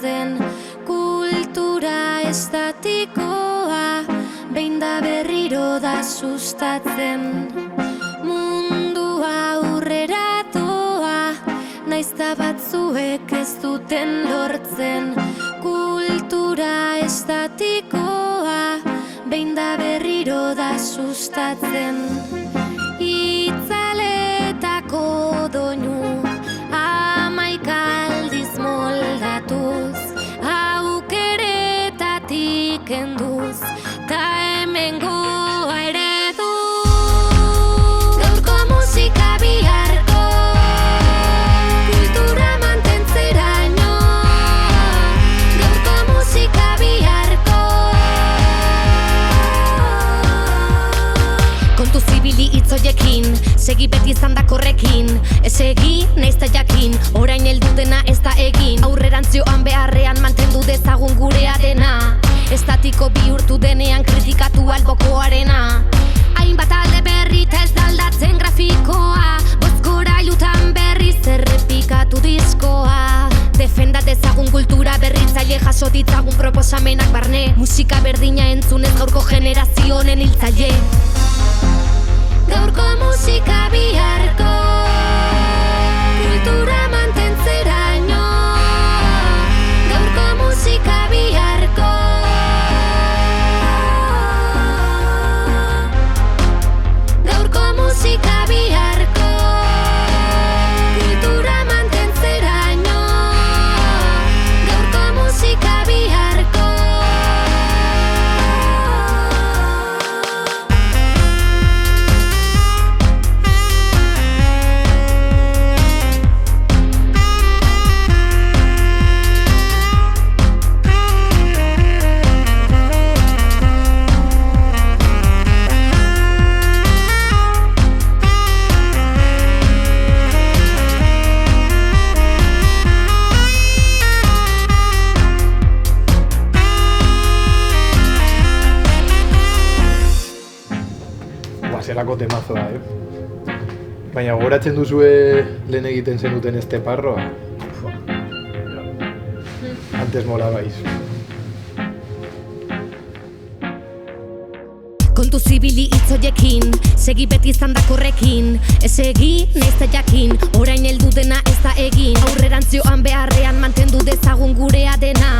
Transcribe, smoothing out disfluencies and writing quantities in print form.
lortzen. Kultura estatikoa behin da berriro da sustatzen. Mundua aurrera doa, naizta batzuek ez duten lortzen. Kultura estatikoa behin da berriro da sustatzen. Itzaletako doinu aldiz moldatuz, aukeretatik enduz, ta hemengoa eredu. Gaurko musika biharko kultura mantentzeraino. Gaurko musika biharko kontu zibili hitzoiekin, segi beti izan da korrekin. Ez egi, naizta jakin, orain heldu dena ez da egin. Aurrerantzioan beharrean mantendu dezagun gurea dena. Estatiko bihurtu denean kritikatu albokoarena. Hainbat alde berrita ez aldatzen grafikoa, bozgorailutan berriz errepikatu diskoa. Defenda dezagun kultura berritzaile, jaso ditzagun proposamenak barne. Musika berdina entzunez gaurko generazio honen hiltzaile. Gaurko musika biharko kultura mantentzeraino. Gaurko musika biharko gaurko musika biharko kultura mantentzeraino. Gaurko musika biharko zelako temazoa, Baina gogoratzen duzue lehen egiten zenuten este parroa? Antes molabais. Kontu zibili hitzoiekin, segi beti izan da korrekin. Ez egi, naizta jakin, orain heldu dena ez da egin. Aurrerantzioan beharrean mantendu dezagun gurea dena.